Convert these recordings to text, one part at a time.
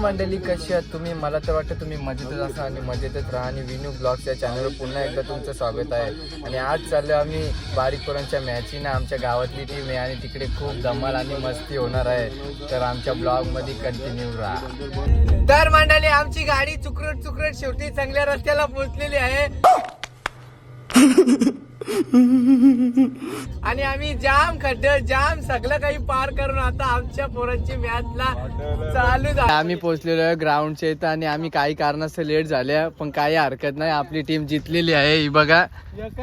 मंडळी कशी आहात तुम्ही? मला तर वाटतं तुम्ही मजेतच असा आणि मजेतच राहा. आणि विनू ब्लॉग्स या चॅनलवर पुन्हा एकदा तुमचं स्वागत आहे. आणि आज चाललो आम्ही बारीक पोरांच्या मॅचीनं. आमच्या गावातली टीम आहे आणि तिकडे खूप धमाल आणि मस्ती होणार आहे. तर आमच्या ब्लॉगमध्ये कंटिन्यू राहा. तर मंडळी आमची गाडी चुकरट शेवटी चांगल्या रस्त्याला पोहोचलेली आहे. आणि आम्ही जाम खड्डे जाम सगळं काही पार करून आता आमच्या पोरांची मॅचला चालू झाली. आम्ही पोहोचलेलो आहे ग्राउंडच्या इथं आणि आम्ही काही कारणास्तव लेट झाल्या, पण काही हरकत नाही. आपली टीम जिंकलेली आहे. ही बघा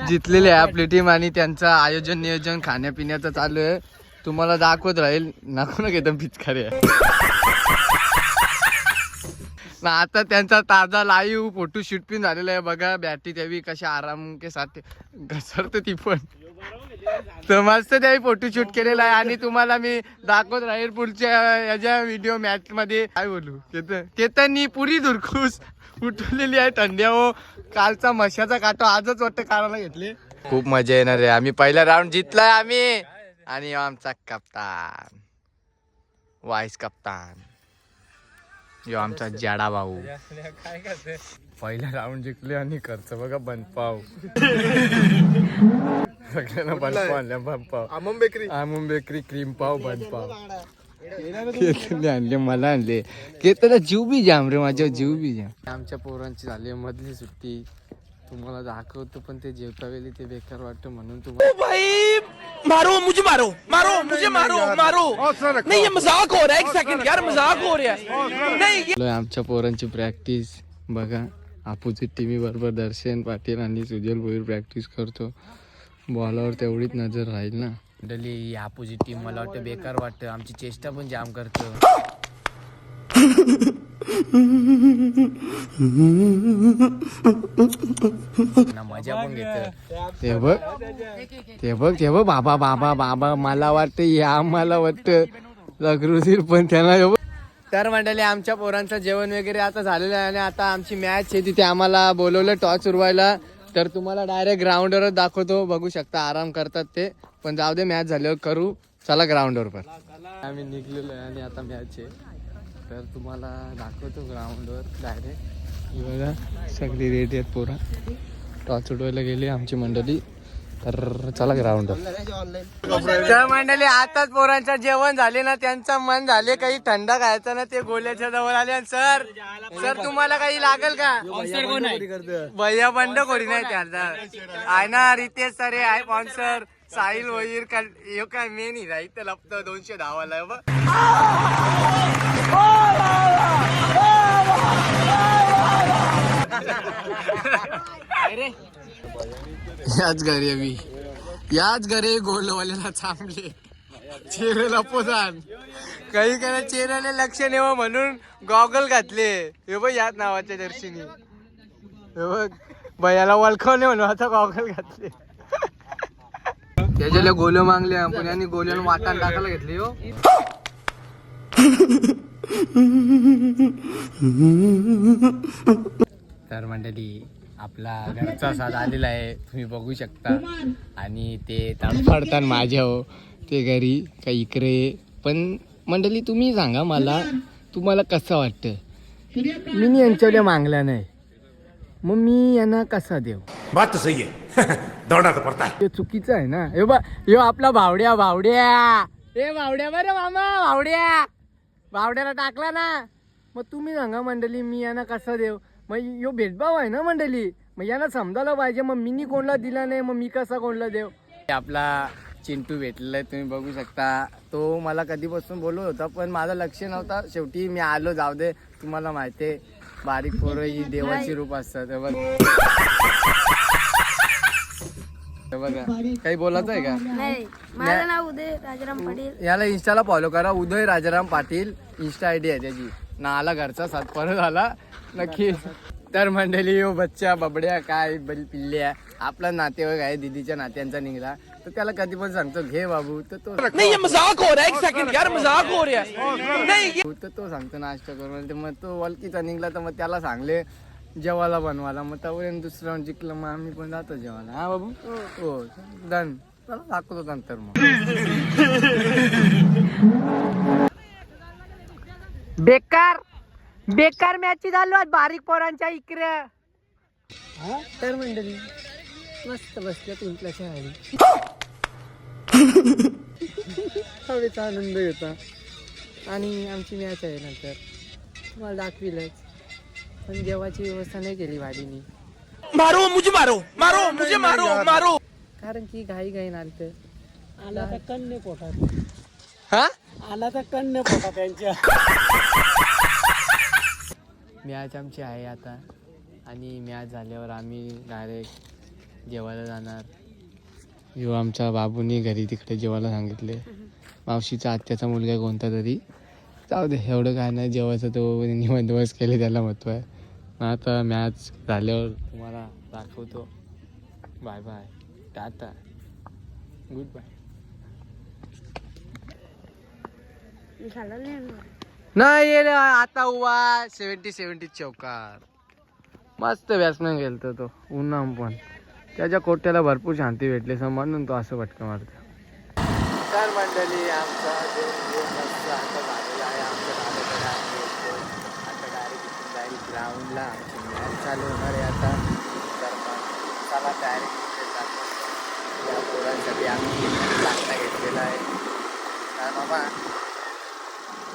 जिंकलेली आहे आपली टीम. आणि त्यांचं आयोजन नियोजन खाण्यापिण्याचं चालू आहे. तुम्हाला दाखवत राहील. नको ना घेतो पिचकारी ना. आता त्यांचा ताजा लाईव्ह फोटो शूट पण झालेला आहे. बघा बॅटरी त्यावी कशा आराम के साथ घसरते ती पण. तर मस्त त्यावेळी फोटो शूट केलेला आहे. आणि तुम्हाला मी दाखवत राहील पुढच्या याच्या व्हिडिओ मॅच मध्ये. काय बोलू केतननी पुरी दुरखूस उठवलेली आहे. थंड्या हो कालचा मशाचा काटो आजच वाटतं काढायला घेतले. खूप मजा येणार आहे. आम्ही पहिला राऊंड जिंकलाय आम्ही. आणि आमचा कप्तान वाईस कप्तान यो आमचा जाडा भाऊ. पहिला राऊंड जिंकले आणि खर्च बघा बनपाव. सगळ्यांना बनपाव आणल्या. बनपाव आमून बेकरी क्रीम पाव बनपाव आणले. मला आणले केतला जीव बी जाम रे. माझ्या जीव बी जाम. आमच्या पोरांची झाली मधली सुट्टी. तुम्हाला दाखवतो पण ते जेवता वेळी ते बेकार वाटतं म्हणून तुम्हाला. भाई मारो मुझे नहीं ये मजाक हो रहा है. एक सेकंड यार मजाक हो रहा है. नहीं आमच्या पोरांची प्रॅक्टिस बघा. अपोजिट टीमी बरोबर दर्शन पाटील आणि सुजल भोईर प्रॅक्टिस करतो. बॉलावर तेवढीच नजर राहील ना. डली अपोजिट टीम मला वाटतं बेकार वाटतं. आमची चेष्टा पण जाम करतो ना. मजा पण घेत. ते बघ बाबा मला वाटतं या मला वाटतं लग्रुजीर पण त्यांना. तर मंडळी आमच्या पोरांचं जेवण वगैरे आता झालेलं आहे. आणि आता आमची मॅच आहे तिथे आम्हाला बोलवलं टॉस उरवायला. तर तुम्हाला डायरेक्ट ग्राउंडवरच दाखवतो. बघू शकता आराम करतात ते. पण जाऊ दे मॅच झाल्यावर करू. चला ग्राउंडवर पण आम्ही निघलेलो आहे. आणि आता मॅच आहे तर तुम्हाला दाखवतो ग्राउंडवर डायरेक्ट. ही बघा सगळी रेडी आहेत पोरा. टॉस उडवायला गेली आमची मंडळी. तर चला ग्राउंडवर. तर मंडळी आताच पोरांचं जेवण झाले ना. त्यांचं मन झाले काही थंड खायचं ना. ते गोल्याच्या जवळ आले. सर तुम्हाला काही लागेल का? भैया बंडखोरी नाही त्यांचा आहे ना. रितेश सर आहे स्पॉन्सर. साहिल वहीर काय मेन ही राहील तर लपतं 200 धावाला. याच घरी गोलवाल्याला चांगले चेहऱ्याला पोदान काही काही चेहऱ्याला लक्ष नेवा म्हणून गॉगल घातले. हे बघ याच नावाच्या दर्शनी. हे बघ भैयाला ओळखवणे म्हणून आता गॉगल घातले. त्याच्याला गोल मागले आपण आणि गोल्याला वाटाण टाकायला घेतले. हो तर मंडळी आपला घरचा साथ आलेला आहे तुम्ही बघू शकता. आणि ते तडफडतात माझ्या हो ते घरी काही इकडे. पण मंडळी तुम्ही सांगा मला तुम्हाला कसं वाटतं? मी यांच्याकडे मागला नाही मग मी यांना कसा देऊ? बात तो सही है. दौड़ना तो पड़ता है. ते चुकीचं आहे ना. हे आपला भावड्या हे भावड्या बरं मामा. भावड्याला टाकला ना. मग तुम्ही सांगा मंडळी मी यांना कसा देऊ? मग यो भेदभाव आहे ना मंडळी. मग यांना समजायला पाहिजे. मग मी कोणला दिला नाही मग मी कसा कोणला देव? आपला चिंटू भेटलेला आहे तुम्ही बघू शकता. तो मला कधीपासून बोलत होता पण माझं लक्ष नव्हता. शेवटी मी आलो. जाऊ दे तुम्हाला माहिती आहे बारीक पोरं ही देवाची रूप असतात. बघा काही बोलायचं आहे का? माझं नाव उदय राजाराम पाटील. याला इंस्टाला फॉलो करा. उदय राजाराम पाटील इंस्टा आयडी आहे त्याची. ना आला घरचा सात परत आला नक्की. तर मंडळी हो बच्चा बबड्या काय पिल्ल्या आपला नातेवाईक आहे. दीदीच्या नात्यांचा निघला तर त्याला कधी पण सांगतो घे बाबू. तर तो नहीं ये मजाक हो रहा है. एक सेकंड यार मजाक हो रहा है. नहीं तर तो सांगतो नाश्ता करून. मग तो वलकीचा निघला तर मग त्याला सांगले जेवायला बनवायला. मग त्यावर दुसरा जिंकलं मग आम्ही पण जातो जेवायला. हा बाबू हो डन. चला दाखवतो नंतर मग. बेकार बेकार मॅच झालो बारीक पोरांच्या इकडे. तर मंडळी मस्त बसल्या तुमच्या हळी हवेचा आनंद घेता आणि आमची मॅच आहे नंतर तुम्हाला दाखविलच. पण जेवायची व्यवस्था नाही केली वाडीनी. मारो मुझे मारो मारो मुझे मारो मारो. कारण की घाई घाई नालत आला तर कण्णे पोटात. हा आला तर कण्णे पोटात त्यांच्या. मॅच आमची आहे आता आणि मॅच झाल्यावर आम्ही डायरेक्ट जेवायला जाणार. यो आमच्या बाबूनी घरी तिकडे जेवायला सांगितले. मावशीचा आत्याचा मुलगा कोणता तरी. जाऊ दे एवढं काय नाही, जेवायचं तो बंदोबस्त केले त्याला महत्त्व आहे. आता मॅच झाल्यावर तुम्हाला दाखवतो. Bye bye tata good bye. नाही आता उभा 70 चौकार. मस्त बॅट्समॅन गेलतो तो उन्हाम, पण त्याच्या कोट्याला भरपूर शांती भेटली म्हणून तो असं पटकन मारतो. तर मंडळी आमचा आता झालेला आहे. आमच्या दादाकडे आता डायरेक्ट इथून जाईल ग्राउंडला. आमची मॅच चालू होणार आहे आता. तर मग चला डायरेक्ट या पोरांसाठी आम्ही लागता घेतलेला आहे. काय मामा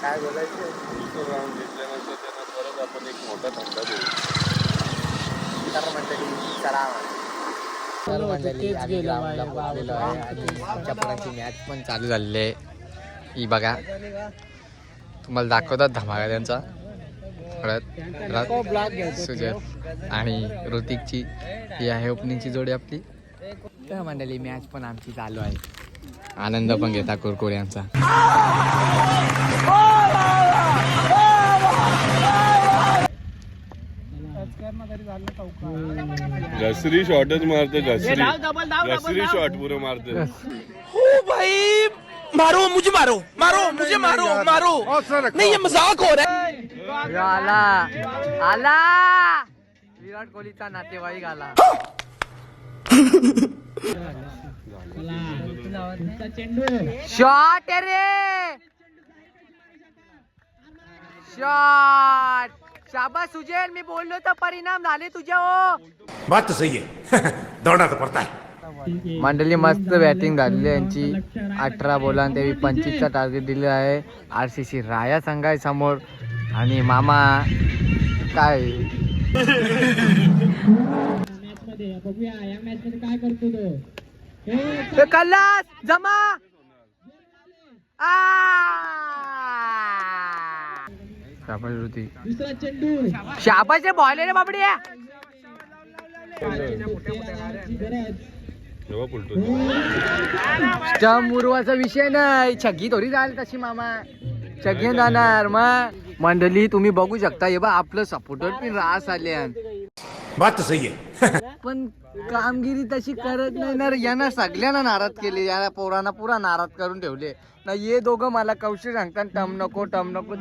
काय बोलायचं. राऊंड घेतल्यानंतर त्यांना परत आपण एक मोठा धंदा देऊ. तर मंडळी चला. तर मंडळी आम्ही ग्राउंडला पोहोचलेलो आहे आणि आमच्या पोरांची मॅच पण चालू झालेली आहे. ही बघा तुम्हाला दाखवतात धमाका त्यांचा. हळद सुजय आणि ऋतिकची ही आहे ओपनिंगची जोडी आपली. तर मंडळी मॅच पण आमची चालू आहे. आनंद पण घेता कुरकुऱ्यांचा. घसरी शॉटच मारते. घसरी शॉट पुरं मारते. ओ भाई मारो मुझे मारो मारो मुझे मारो मारो. नहीं ये मजाक हो रहा है. आला विराट कोहलीचा नातेवाईक आला. शॉट रे शॉट. शाबाश सुजय, मी बोललो तर परिणाम झाले तुझ्या. हो बात तो सही है. दौड़ना तो पड़ता है. मंडळी मस्त बॅटिंग झालेली यांची. 18 बोलां ते 25चा टार्गेट दिलेला आहे. RCC राया संघाय समोर आणि मामा काय कल्लास जमा. शाबाश होती. शाबाश रे बॉल रे बाबडी. स्टंप उरवाचा विषय नाही. छग्गी थोडी जाईल तशी मामा. छग्गी जाणार. मग मंडळी तुम्ही बघू शकता हे बा आपलं सपोर्टर पण रास आले. बात तो सही है. पण कामगिरी तशी करत नाही ना. यांना सगळ्यांना नाराज केले. या पोरांना पुरा नाराज करून ठेवले ना. हे दोघं मला कौशल सांगतात टम नको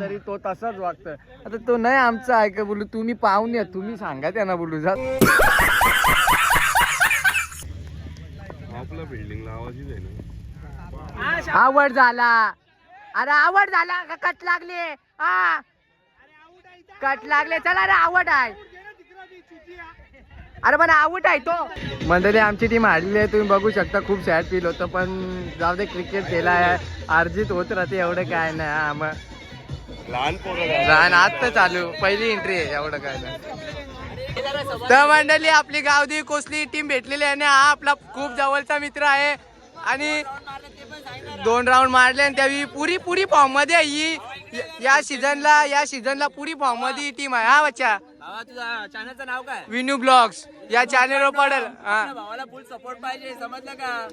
तरी तो तसाच वागतं. आता तो नाही आमचा ऐक बोलू. तुम्ही पाहून या, तुम्ही सांगा त्यांना बोलू जा. आपला बिल्डिंगला आवाजच आहे ना. आवड झाला. अरे आवड झाला का कट लागले. हा कट लागले. चला रे आवड आहे. अरे पण आउट आहे तो. मंडळी आमची टीम हारलेली आहे. तुम्ही बघू शकता. खूप सॅड फील होतं पण जाऊ दे. क्रिकेट केला आहे. अर्जित होत राहते एवढं काय नाही. हा मग लहान आता चालू पहिली एंट्री आहे एवढं काय नाही. तर मंडळी आपली गावदी कोसली टीम भेटलेली आहे. हा आपला खूप जवळचा मित्र आहे आणि 2 राऊंड मारले आणि त्यावेळी पुरी फॉर्म मध्ये ही या सीझनला पुरी फॉर्म मध्ये टीम आहे. हा बच्चा तुझा चॅनलचं नाव काय. विनू ब्लॉग्स या चॅनलवर पडेल. हा भावाला फुल सपोर्ट पाहिजे समजलं का.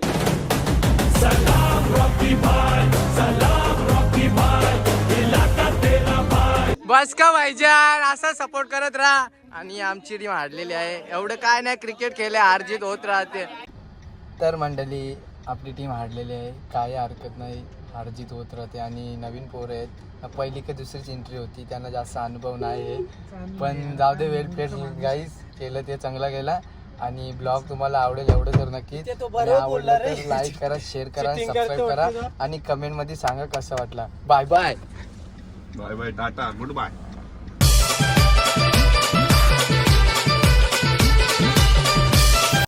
बस का भाईजान असा सपोर्ट करत राहा. आणि आमची टीम हारलेली आहे. एवढं काय नाही. क्रिकेट खेळले हारजीत होत राहते. तर मंडळी आपली टीम हारलेली आहे. काही हरकत नाही. हारजीत होत राहते आणि नवीन पोरं आहेत. पहिली का दुसरीच एंट्री होती. त्यांना जास्त अनुभव नाही आहे. पण जाऊ दे. वेल प्लेड गाईज. केलं ते चांगला गेला. आणि ब्लॉग तुम्हाला आवडेल एवढं तर नक्कीच. आवडलं तर लाईक करा, शेअर करा, सबस्क्राईब करा आणि कमेंट मध्ये सांगा कसं वाटला. Bye bye. Bye bye tata good bye.